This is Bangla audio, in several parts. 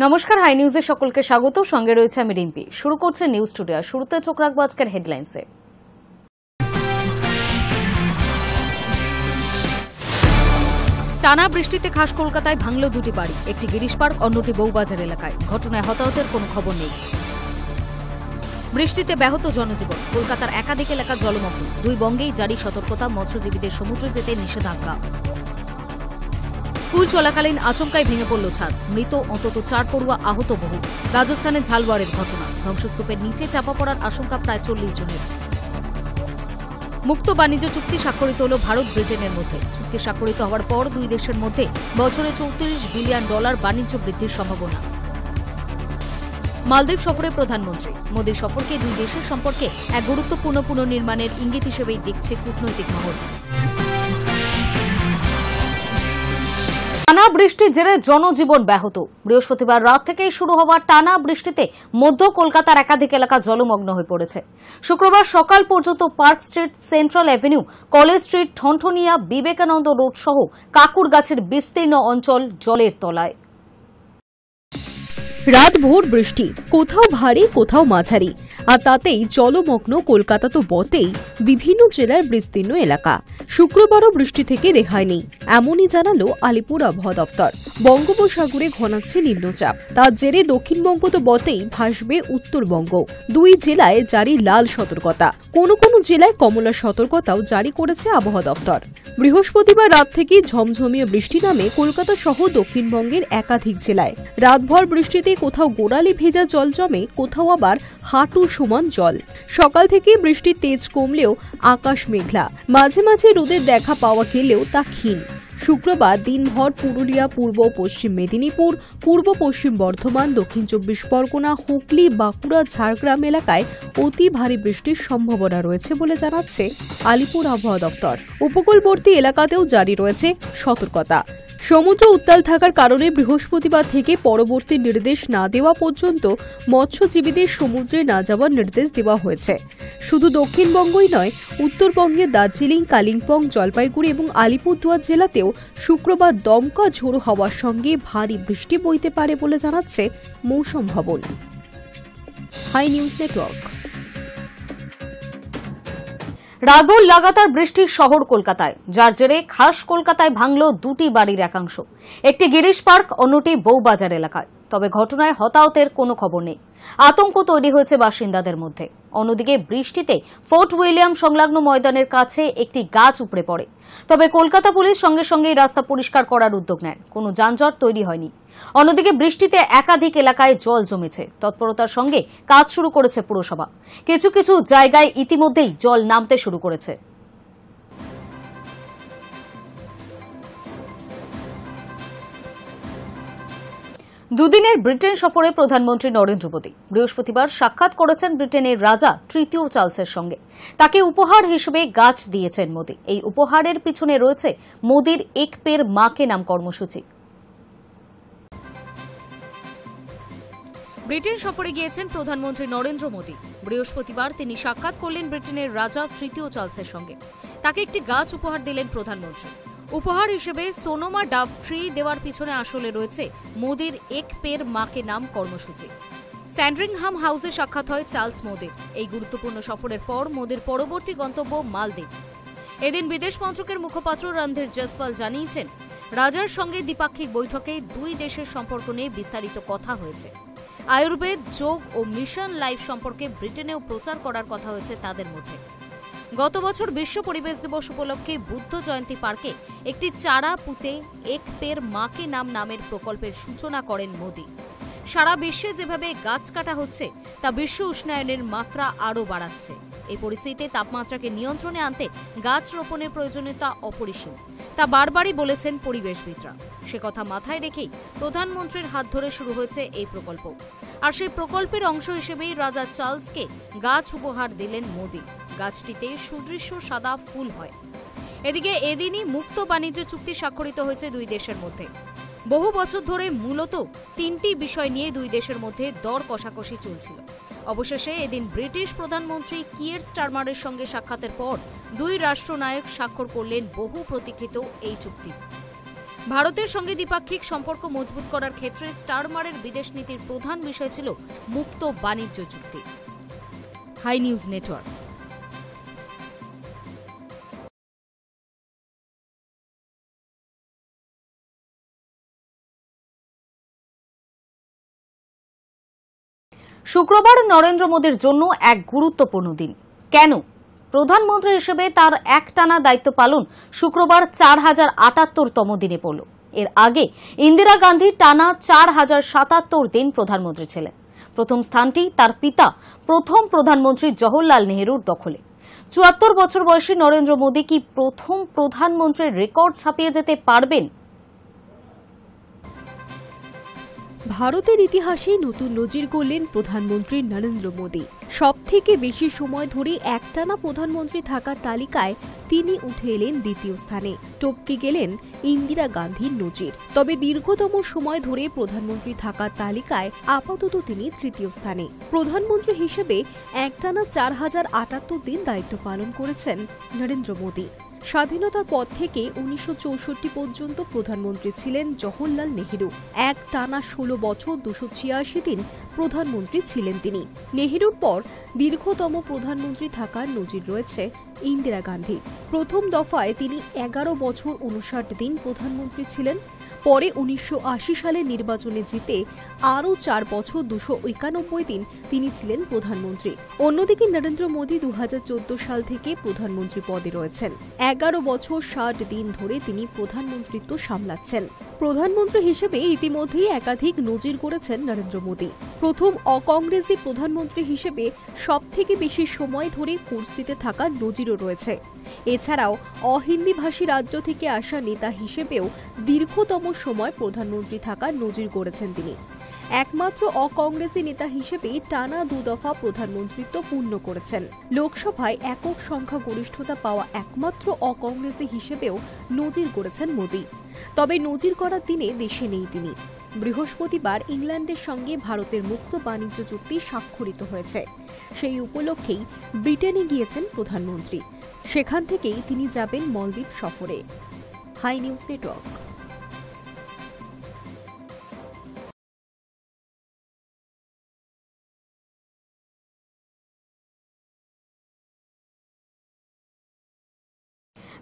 নমস্কার, হাই নিউজে সকলকে স্বাগত। সঙ্গে রয়েছে আমি রিম্পি। শুরু করছে নিউজ টুডে। শুরুতে চোখ রাখবো আজকের হেডলাইন্সে। টানা বৃষ্টিতে খাস কলকাতায় ভাঙল দুটি বাড়ি, একটি গিরিশ পার্ক, অন্যটি বউবাজার এলাকায়। ঘটনায় হতাহতের কোনো খবর নেই। বৃষ্টিতে ব্যাহত জনজীবন, কলকাতার একাধিক এলাকা জলমগ্ন। দুই বঙ্গেই জারি সতর্কতা, মৎস্যজীবীদের সমুদ্রে যেতে নিষেধাজ্ঞা। স্কুল চলাকালীন আচমকায় ভেঙে পড়ল ছাদ, মৃত অন্তত 4 পড়ুয়া, আহত বহু। রাজস্থানে ঝালওয়ারের ঘটনা, ধ্বংসস্তূপের নিচে চাপা পড়ার আশঙ্কা প্রায় 40 জনের। মুক্ত বাণিজ্য চুক্তি স্বাক্ষরিত হল ভারত ব্রিটেনের মধ্যে। চুক্তি স্বাক্ষরিত হওয়ার পর দুই দেশের মধ্যে বছরে $34 বিলিয়ন বাণিজ্য বৃদ্ধির সম্ভাবনা। মালদ্বীপ সফরে প্রধানমন্ত্রী মোদীর সফরকে দুই দেশের সম্পর্কে এক গুরুত্বপূর্ণ পুনর্নির্মাণের ইঙ্গিত হিসেবেই দেখছে কূটনৈতিক মহল। টানা বৃষ্টির জেরে জনজীবন ব্যাহত। বৃহস্পতিবার রাত থেকেই শুরু হওয়া টানা বৃষ্টিতে মধ্য কলকাতার একাধিক এলাকা জলমগ্ন হয়ে পড়েছে। শুক্রবার সকাল পর্যন্ত park street, central avenue, college street, Thanthania, Vivekananda road সহ কাকুরগাছের বিস্তীর্ণ অঞ্চল জলের তলায়। রাত ভোর বৃষ্টি, কোথাও ভারী কোথাও মাঝারি, আর তাতেই জলমগ্ন কলকাতা তো বটেই, বিভিন্ন জেলার বিস্তীর্ণ এলাকা। শুক্রবারও বৃষ্টি থেকে রেহাই নেই, এমনই জানালো আলিপুর আবহাওয়া দপ্তর। বঙ্গোপসাগরে ঘনাচ্ছে নিম্নচাপ, তার জেরে দক্ষিণবঙ্গ তো বটেই, ভাসবে উত্তরবঙ্গ। দুই জেলায় জারি লাল সতর্কতা, কোনো কোনো জেলায় কমলা সতর্কতাও জারি করেছে আবহাওয়া দপ্তর। বৃহস্পতিবার রাত থেকে ঝমঝমিয়ে বৃষ্টি নামে কলকাতা সহ দক্ষিণবঙ্গের একাধিক জেলায়। রাতভর বৃষ্টিতে কোথাও গোড়ালি ভেজা জল জমে, কোথাও আবার হাঁটু সমান জল। সকাল থেকে বৃষ্টির তেজ কমলেও আকাশ মেঘলা, মাঝে মাঝে রোদের দেখা পাওয়া গেলেও তা ক্ষীণ। শুক্রবার দিনভর পুরুলিয়া, পূর্ব পশ্চিম মেদিনীপুর, পূর্ব পশ্চিম বর্ধমান, দক্ষিণ 24 পরগনা, হুগলি, বাঁকুড়া, ঝাড়গ্রাম এলাকায় অতি ভারী বৃষ্টির সম্ভাবনা রয়েছে বলে জানাচ্ছে আলিপুর আবহাওয়া দপ্তর। উপকূলবর্তী এলাকাতেও জারি রয়েছে সতর্কতা। সমুদ্র উত্তাল থাকার কারণে বৃহস্পতিবার থেকে পরবর্তী নির্দেশ না দেওয়া পর্যন্ত মৎস্যজীবীদের সমুদ্রে না যাওয়ার নির্দেশ দেওয়া হয়েছে। শুধু দক্ষিণবঙ্গই নয়, উত্তরবঙ্গের দার্জিলিং, কালিম্পং, জলপাইগুড়ি এবং আলিপুরদুয়ার জেলাতেও শুক্রবার দমকা ঝোড়ো হওয়ার সঙ্গে ভারী বৃষ্টি বইতে পারে বলে জানাচ্ছে Mausam Bhavan. Hi news network. রাতভর লাগাতার বৃষ্টির শহর কলকাতায়, যার জেরে খাস কলকাতায় ভাঙল দুটি বাড়ির একাংশ, একটি গিরিশ পার্ক, অন্যটি বউবাজার এলাকায়। তবে ঘটনায় হতাহতের কোনো খবর নেই। আতঙ্ক তৈরি হয়েছে বাসিন্দাদের মধ্যে। অন্যদিকে বৃষ্টিতে ফোর্ট উইলিয়াম সংলগ্ন ময়দানের কাছে একটি গাছ উপড়ে পড়ে। তবে কলকাতা পুলিশ সঙ্গে সঙ্গেই রাস্তা পরিষ্কার করার উদ্যোগ নেন, কোনো যানজট তৈরি হয়নি। অন্যদিকে বৃষ্টিতে একাধিক এলাকায় জল জমেছে, তৎপরতার সঙ্গে কাজ শুরু করেছে পুরসভা। কিছু কিছু জায়গায় ইতিমধ্যেই জল নামতে শুরু করেছে। দুদিনের ব্রিটেন সফরে প্রধানমন্ত্রী নরেন্দ্র মোদী বৃহস্পতিবার সাক্ষাৎ করেছেন ব্রিটেনের রাজা তৃতীয় চার্লসের সঙ্গে। তাকে উপহার হিসেবে গাছ দিয়েছেন মোদী। এই উপহারের পিছনে রয়েছে মোদীর এক পের মাকে নাম কর্মসূচি। ব্রিটেন সফরে গিয়েছেন প্রধানমন্ত্রী নরেন্দ্র মোদী। বৃহস্পতিবার তিনি সাক্ষাৎ করলেন ব্রিটেনের রাজা তৃতীয় চার্লসের সঙ্গে। তাকে একটি গাছ উপহার দিলেন প্রধানমন্ত্রী। উপহার হিসেবে সোনোমা ডাভ ট্রি দেওয়ার পিছনে আসলে রয়েছে মোদীর এক পের মাকে নাম কর্মসূচি। স্যান্ডরিংহাম হাউসে সাক্ষাৎ হয় চার্লস মোদীর। এই গুরুত্বপূর্ণ সফরের পর মোদীর পরবর্তী গন্তব্য মালদ্বীপ। এদিন বিদেশ মন্ত্রকের মুখপাত্র রণধীর জয়সওয়াল জানিয়েছেন, রাজার সঙ্গে দ্বিপাক্ষিক বৈঠকে দুই দেশের সম্পর্ক নিয়ে বিস্তারিত কথা হয়েছে। আয়ুর্বেদ, যোগ ও মিশন লাইফ সম্পর্কে ব্রিটেনেও প্রচার করার কথা হয়েছে তাদের মধ্যে। গত বছর বিশ্ব পরিবেশ দিবস উপলক্ষে বুদ্ধ জয়ন্তী পার্কে একটি চারা পুঁতে এক পের মাকে নাম নামের প্রকল্পের সূচনা করেন মোদী। সারা বিশ্বে যেভাবে গাছ কাটা হচ্ছে তা বিশ্ব উষ্ণায়নের মাত্রা আরও বাড়াচ্ছে। এই পরিস্থিতিতে তাপমাত্রাকে নিয়ন্ত্রণে আনতে গাছ রোপণের প্রয়োজনীয়তা অপরিসীম, তা বারবারই বলেছেন পরিবেশবিদরা। সে কথা মাথায় রেখেই প্রধানমন্ত্রীর হাত ধরে শুরু হয়েছে এই প্রকল্প। আর সেই প্রকল্পের অংশ হিসেবেই রাজা চার্লসকে গাছ উপহার দিলেন মোদী। গাছটিতে সুদৃশ্য সাদা ফুল হয়। এদিকে এদিনই মুক্ত বাণিজ্য চুক্তি স্বাক্ষরিত হয়েছে দুই দেশের মধ্যে। বহু বছর ধরে মূলত 3টি বিষয় নিয়ে দুই দেশের মধ্যে দর কষাকষি চলছিল। অবশেষে এদিন ব্রিটিশ প্রধানমন্ত্রী কিয়ার স্টারমারের সঙ্গে সাক্ষাতের পর দুই রাষ্ট্রনায়ক স্বাক্ষর করলেন বহু প্রতীক্ষিত এই চুক্তি। ভারতের সঙ্গে দ্বিপাক্ষিক সম্পর্ক মজবুত করার ক্ষেত্রে স্টারমারের বিদেশ নীতির প্রধান বিষয় ছিল মুক্ত বাণিজ্য চুক্তি। Hi news network. শুক্রবার নরেন্দ্র মোদীর জন্য এক গুরুত্বপূর্ণ দিন। কেন? প্রধানমন্ত্রী হিসেবে তার একটানা দায়িত্ব পালন শুক্রবার 4078তম দিনে পড়ল। এর আগে ইন্দিরা গান্ধী টানা 4077 দিন প্রধানমন্ত্রী ছিলেন। প্রথম স্থানটি তার পিতা প্রথম প্রধানমন্ত্রী জওহরলাল নেহরুর দখলে। 74 বছর বয়সী নরেন্দ্র মোদী কি প্রথম প্রধানমন্ত্রীর রেকর্ড ছাপিয়ে যেতে পারবেন? ভারতের ইতিহাসে নতুন নজির গড়লেন প্রধানমন্ত্রী নরেন্দ্র মোদী। সবথেকে বেশি সময় ধরে একটানা প্রধানমন্ত্রী থাকার তালিকায় তিনি উঠে এলেন দ্বিতীয় স্থানে, টপকে গেলেন ইন্দিরা গান্ধীর নজির। তবে দীর্ঘতম সময় ধরে প্রধানমন্ত্রী থাকার তালিকায় আপাতত তিনি তৃতীয় স্থানে। প্রধানমন্ত্রী হিসেবে একটানা 4078 দিন দায়িত্ব পালন করেছেন নরেন্দ্র মোদী। স্বাধীনতার পর থেকে 1964 পর্যন্ত প্রধানমন্ত্রী ছিলেন জওহরলাল নেহরু। এক টানা 16 বছর 286 দিন প্রধানমন্ত্রী ছিলেন তিনি। নেহরুর পর দীর্ঘতম প্রধানমন্ত্রী থাকার নজির রয়েছে ইন্দিরা গান্ধী। প্রথম দফায় তিনি 11 বছর 59 দিন প্রধানমন্ত্রী ছিলেন। পরে 1980 সালে নির্বাচনে জিতে আরও 4 বছর 291 দিন তিনি ছিলেন প্রধানমন্ত্রী। অন্যদিকে নরেন্দ্র মোদী 2014 সাল থেকে প্রধানমন্ত্রী পদে রয়েছেন। 11 বছর 60 দিন ধরে তিনি প্রধানমন্ত্রিত্ব সামলাচ্ছেন। প্রধানমন্ত্রী হিসেবে ইতিমধ্যেই একাধিক নজির গড়েছেন নরেন্দ্র মোদী। প্রথম অকংগ্রেসি প্রধানমন্ত্রী হিসেবে সবথেকে বেশি সময় ধরে কুর্সিতে থাকার নজিরও রয়েছে। এছাড়াও অহিন্দিভাষী রাজ্য থেকে আসা নেতা হিসেবেও দীর্ঘতম সময় প্রধানমন্ত্রী থাকার নজির গড়েছেন তিনি। একমাত্র অকংগ্রেসি নেতা হিসেবে টানা 2 দফা প্রধানমন্ত্রিত্ব পূর্ণ করেছেন। লোকসভায় একক সংখ্যাগরিষ্ঠতা পাওয়া একমাত্র অকংগ্রেসি হিসেবেও নজির গড়েছেন মোদী। তবে নজির করার দিনে দেশে নেই তিনি। বৃহস্পতিবার ইংল্যান্ডের সঙ্গে ভারতের মুক্ত বাণিজ্য চুক্তি স্বাক্ষরিত হয়েছে। সেই উপলক্ষেই ব্রিটেনে গিয়েছেন প্রধানমন্ত্রী। সেখান থেকেই তিনি যাবেন মলদ্বীপ সফরে। Hi news network.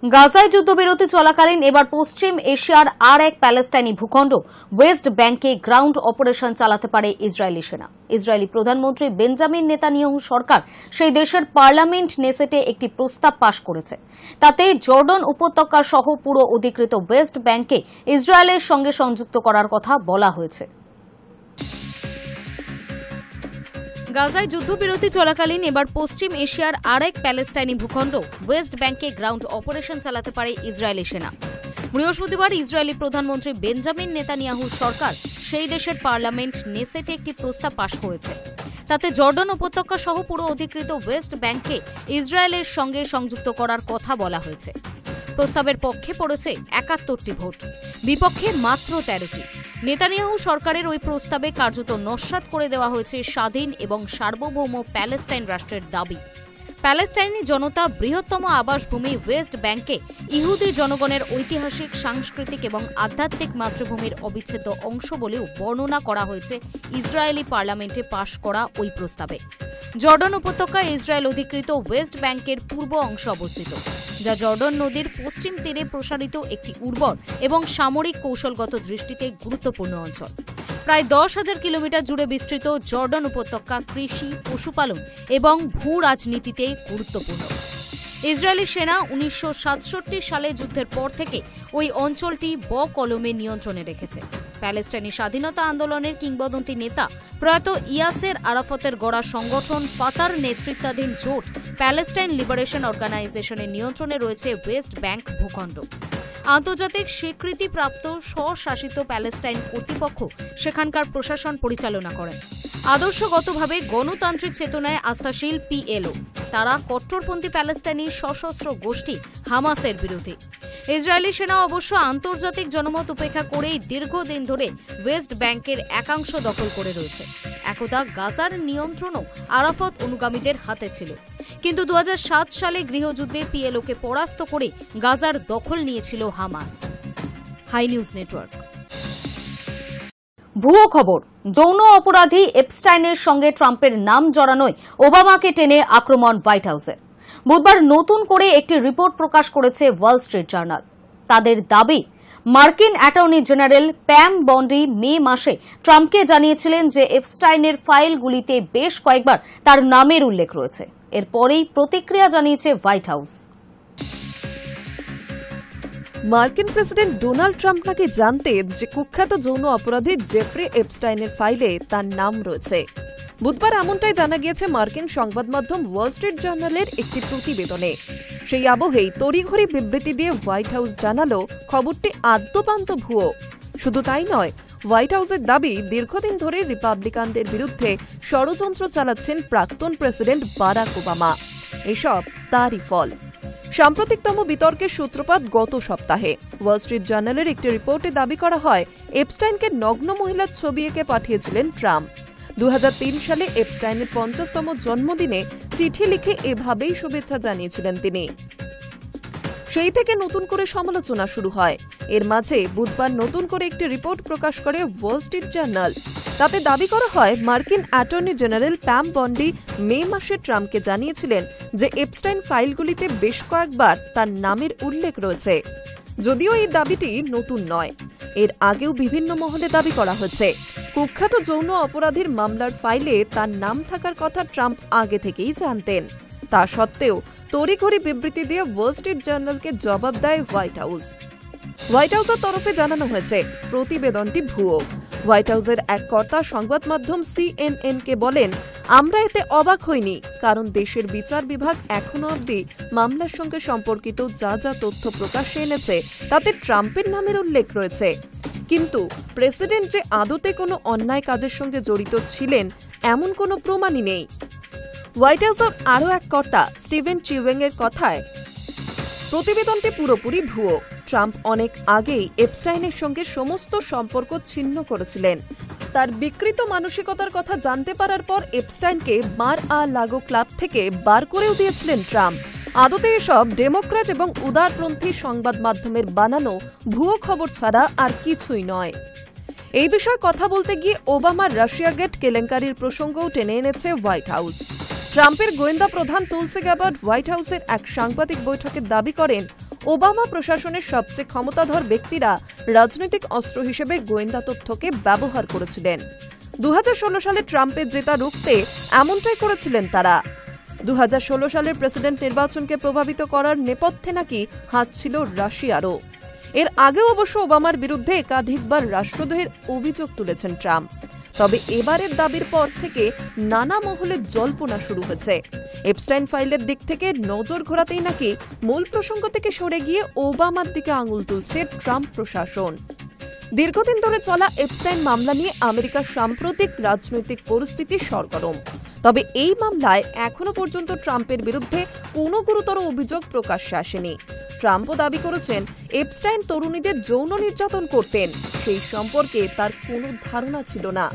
গাজায় যুদ্ধবিরতি চলাকালীন এবার পশ্চিম এশিয়ার আর এক প্যালেস্টাইনি ভূখণ্ড ওয়েস্ট ব্যাংকে গ্রাউন্ড অপারেশন চালাতে পারে ইসরায়েলি সেনা। ইসরায়েলি প্রধানমন্ত্রী বেঞ্জামিন নেতানিয়াহু সরকার সেই দেশের পার্লামেন্ট নেসেটে একটি প্রস্তাব পাশ করেছে। তাতে জর্ডন উপত্যকা সহ পুরো অধিকৃত ওয়েস্ট ব্যাংকে ইসরায়েলের সঙ্গে সংযুক্ত করার কথা বলা হয়েছে। গাজায় যুদ্ধবিরতি চলাকালীন এবার পশ্চিম এশিয়ার আর এক প্যালেস্টাইনি ভূখণ্ড ওয়েস্ট ব্যাংকে গ্রাউন্ড অপারেশন চালাতে পারে ইসরায়েলি সেনা। বৃহস্পতিবার ইসরায়েলি প্রধানমন্ত্রী বেঞ্জামিন নেতানিয়াহুর সরকার সেই দেশের পার্লামেন্ট নেসেটে একটি প্রস্তাব পাশ করেছে। তাতে জর্ডন উপত্যকা সহ পুরো অধিকৃত ওয়েস্ট ব্যাংককে ইসরায়েলের সঙ্গে সংযুক্ত করার কথা বলা হয়েছে। প্রস্তাবের পক্ষে পড়েছে 71টি ভোট, বিপক্ষে মাত্র 13টি। নেতানিয়াহু সরকারের ওই প্রস্তাবে কার্যত নস্যাৎ করে দেওয়া হয়েছে স্বাধীন এবং সার্বভৌম প্যালেস্টাইন রাষ্ট্রের দাবি। প্যালেস্টাইনি জনতা বৃহত্তম আবাসভূমি ওয়েস্ট ব্যাংকে ইহুদি জনগণের ঐতিহাসিক, সাংস্কৃতিক এবং আধ্যাত্মিক মাতৃভূমির অবিচ্ছেদ্য অংশ বলেও বর্ণনা করা হয়েছে ইসরায়েলি পার্লামেন্টে পাশ করা ওই প্রস্তাবে। জর্ডন উপত্যকা ইসরায়েল অধিকৃত ওয়েস্ট ব্যাংকের পূর্ব অংশে অবস্থিত, যা জর্ডন নদীর পশ্চিম তীরে প্রসারিত একটি উর্বর এবং সামরিক কৌশলগত দৃষ্টিতে গুরুত্বপূর্ণ অঞ্চল। প্রায় 10,000 কিলোমিটার জুড়ে বিস্তৃত জর্ডন উপত্যকা কৃষি, পশুপালন এবং ভূ রাজনীতিতে গুরুত্বপূর্ণ। ইসরায়েলি সেনা 1967 সালে যুদ্ধের পর থেকে ওই অঞ্চলটি বকলমে নিয়ন্ত্রণে রেখেছে। প্যালেস্টাইনি স্বাধীনতা আন্দোলনের কিংবদন্তি নেতা প্রয়াত ইয়াসের আরাফাতের গড়া সংগঠন ফাতার নেতৃত্বাধীন জোট প্যালেস্টাইন লিবারেশন অর্গানাইজেশনের নিয়ন্ত্রণে রয়েছে ওয়েস্ট ব্যাংক ভূখণ্ড। আন্তর্জাতিক স্বীকৃতিপ্রাপ্ত স্বশাসিত প্যালেস্টাইন কর্তৃপক্ষ সেখানকার প্রশাসন পরিচালনা করেন। আদর্শগতভাবে গণতান্ত্রিক চেতনায় আস্থাশীল পিএলও, তারা কট্টরপন্থী প্যালেস্টাইনি সশস্ত্র গোষ্ঠী হামাসের বিরোধী। ইসরায়েলি সেনা অবশ্য আন্তর্জাতিক জনমত উপেক্ষা করেই দীর্ঘদিন ধরে ওয়েস্ট ব্যাংকের একাংশ দখল করে রয়েছে। একদা গাজার নিয়ন্ত্রণও আরাফাত অনুগামীদের হাতে ছিল, কিন্তু 2007 সালে গৃহযুদ্ধে পিএলওকে পরাস্ত করে গাজার দখল নিয়েছিল হামাস। High news network. ভুয়ো খবর, যৌন অপরাধী এপস্টাইনের সঙ্গে ট্রাম্পের নাম জড়ানোয় ওবামাকে টেনে আক্রমণ হোয়াইট হাউসের। বুধবার নতুন করে একটি রিপোর্ট প্রকাশ করেছে ওয়াল স্ট্রিট জার্নাল। তাদের দাবি, মার্কিন অ্যাটর্নি জেনারেল প্যাম বন্ডি মে মাসে ট্রাম্পকে জানিয়েছিলেন যে এপস্টাইনের ফাইলগুলিতে বেশ কয়েকবার তার নামের উল্লেখ রয়েছে। এরপরেই প্রতিক্রিয়া জানিয়েছে হোয়াইট হাউস। মার্কিন প্রেসিডেন্ট ডোনাল্ড ট্রাম্প নাকি জানতেন যে কুখ্যাত যৌন অপরাধী জেফ্রি এপস্টাইনের ফাইলে তার নাম রয়েছে। বুধবার এমনটাই জানা গিয়েছে মার্কিন সংবাদ মাধ্যম ওয়াল স্ট্রিট জার্নালের একটি প্রতিবেদনে। সেই আবহেই তড়িঘড়ি বিবৃতি দিয়ে হোয়াইট হাউস জানালো খবরটি আদ্যোপান্ত ভুয়ো। শুধু তাই নয়, হোয়াইট হাউসের দাবি, দীর্ঘদিন ধরে রিপাবলিকানদের বিরুদ্ধে ষড়যন্ত্র চালাচ্ছেন প্রাক্তন প্রেসিডেন্ট বারাক ওবামা। এসব তারই ফল। সাম্প্রতিকতম বিতর্কের সূত্রপাত গত সপ্তাহে। ওয়াল স্ট্রিট জার্নালের একটি রিপোর্টে দাবি করা হয় এপস্টাইনকে নগ্ন মহিলার ছবি এঁকে পাঠিয়েছিলেন ট্রাম্প। 2003 সালে এপস্টাইনের 50তম জন্মদিনে চিঠি লিখে এভাবেই শুভেচ্ছা জানিয়েছিলেন তিনি। সেই থেকে নতুন করে সমালোচনা শুরু হয়। এর মাঝে বুধবার নতুন করে একটি রিপোর্ট প্রকাশ করে ওয়াল স্ট্রিট জার্নাল। তাতে দাবি করা হয় মার্কিন অ্যাটর্নি জেনারেল প্যাম বন্ডি মে মাসে ট্রাম্পকে জানিয়েছিলেন যে এপস্টাইন ফাইলগুলিতে বেশ কয়েকবার তার নামের উল্লেখ রয়েছে। যদিও এই দাবিটি নতুন নয়, এর আগেও বিভিন্ন মহলে দাবি করা হয়েছে কুখ্যাত যৌন অপরাধীর মামলার ফাইলে তার নাম থাকার কথা ট্রাম্প আগে থেকেই জানতেন। তা সত্ত্বেও তড়িঘড়ি বিবৃতি দিয়ে ওয়াল স্ট্রিট জার্নালকে জবাব দেয় হোয়াইট হাউস। হোয়াইট হাউসের তরফে জানানো হয়েছে প্রতিবেদনটি ভুয়ো। হোয়াইট হাউসের এক কর্তা সংবাদ মাধ্যম CNN-কে বলেন, আমরা এতে অবাক হইনি, কারণ দেশের বিচার বিভাগ এখনো অবধি মামলার সঙ্গে সম্পর্কিত যা যা তথ্য প্রকাশ্যে এনেছে তাতে ট্রাম্পের নামের উল্লেখ রয়েছে। কিন্তু প্রেসিডেন্ট যে আদতে কোনো অন্যায় কাজের সঙ্গে জড়িত ছিলেন এমন কোনো প্রমাণই নেই। হোয়াইট হাউসের আরও এক কর্তা স্টিভেন চিউয়েং-এর কথায়, প্রতিবেদনটি পুরোপুরি ভুয়ো। ট্রাম্প অনেক আগেই এপস্টাইনের সঙ্গে সমস্ত সম্পর্ক ছিন্ন করেছিলেন। তার বিকৃত মানসিকতার কথা জানতে পারার পর এপস্টাইনকে মার-আ-লাগো ক্লাব থেকে বার করেও দিয়েছিলেন ট্রাম্প। আদতে এসব ডেমোক্র্যাট এবং উদারপন্থী সংবাদ মাধ্যমের বানানো ভুয়ো খবর ছাড়া আর কিছুই নয়। এই বিষয়ে কথা বলতে গিয়ে ওবামার রাশিয়া গেট কেলেঙ্কারির প্রসঙ্গও টেনে এনেছে হোয়াইট হাউস। ট্রাম্পের গোয়েন্দা প্রধান তুলসি গ্যাবার্ড হোয়াইট হাউসের এক সাংবাদিক বৈঠকে দাবি করেন, ওবামা প্রশাসনের সবচেয়ে ক্ষমতাধর ব্যক্তিরা রাজনৈতিক অস্ত্র হিসেবে গোয়েন্দা তথ্যকে ব্যবহার করেছিলেন। 2016 সালে ট্রাম্পের জেতা রুখতে এমনটাই করেছিলেন তারা। 2016 সালের প্রেসিডেন্ট নির্বাচনকে প্রভাবিত করার নেপথ্যে নাকি হাত ছিল রাশিয়ারও। এর আগেও অবশ্য ওবামার বিরুদ্ধে একাধিকবার রাষ্ট্রদ্রোহের অভিযোগ তুলেছেন ট্রাম্প। তবে এবারের দাবির পর থেকে নানা মহলে জল্পনা শুরু হয়েছে। এপস্টাইন ফাইলের দিক থেকে নজর ঘোরাতেই নাকি মূল প্রসঙ্গ থেকে সরে গিয়ে ওবামার দিকে আঙুল তুলছে ট্রাম্প প্রশাসন। দীর্ঘদিন ধরে চলা এপস্টাইন মামলা নিয়ে আমেরিকার সাম্প্রতিক রাজনৈতিক পরিস্থিতি সরগরম। তবে এই মামলায় এখনো পর্যন্ত ট্রাম্পের বিরুদ্ধে কোনো গুরুতর অভিযোগ প্রকাশ্যে আসেনি। ট্রাম্পও দাবি করেছেন এপস্টাইন তরুণীদের যৌন নির্যাতন করতেন, সেই সম্পর্কে তার কোনো ধারণা ছিল না।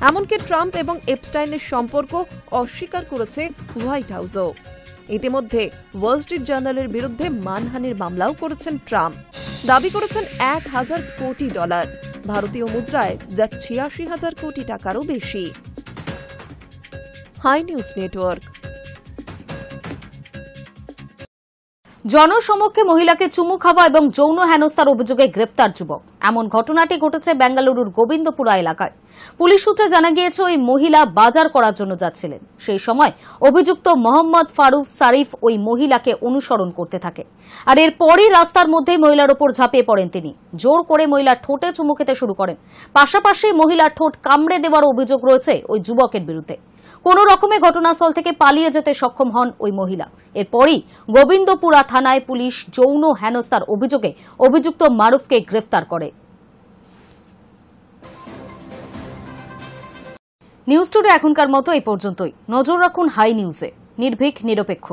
এমনকি ট্রাম্প এবং এপস্টাইনের সম্পর্ক অস্বীকার করেছে হোয়াইট হাউসও। ইতিমধ্যে ওয়াল স্ট্রিট জার্নালের বিরুদ্ধে মানহানির মামলাও করেছেন ট্রাম্প। দাবি করেছেন $1,000 কোটি, ভারতীয় মুদ্রায় যা 86,000 কোটি টাকারও বেশি। Hi news network. জনসমক্ষে মহিলাকে চুমু খাওয়া এবং যৌন হেনস্থার অভিযোগে গ্রেফতার যুবক। এমন ঘটনাটি ঘটেছে বেঙ্গালুরুর গোবিন্দপুরা এলাকায়। পুলিশ সূত্রে জানা গিয়েছে, ওই মহিলা বাজার করার জন্য যাচ্ছিলেন। সেই সময় অভিযুক্ত মোহাম্মদ ফারুক সারিফ ওই মহিলাকে অনুসরণ করতে থাকে। আর এরপরই রাস্তার মধ্যেই মহিলার ওপর ঝাঁপিয়ে পড়েন তিনি। জোর করে মহিলার ঠোঁটে চুমু খেতে শুরু করেন। পাশাপাশি মহিলার ঠোঁট কামড়ে দেওয়ার অভিযোগ রয়েছে ওই যুবকের বিরুদ্ধে। কোনো রকমে ঘটনাস্থল থেকে পালিয়ে যেতে সক্ষম হন ওই মহিলা। এরপরই গোবিন্দপুরা থানায় পুলিশ যৌন হেনস্থার অভিযোগে অভিযুক্ত মারুফকে গ্রেফতার করে। নিউজ টুডে এখনকার মতো এই পর্যন্তই। নজর রাখুন হাই নিউজে। নির্ভীক, নিরপেক্ষ।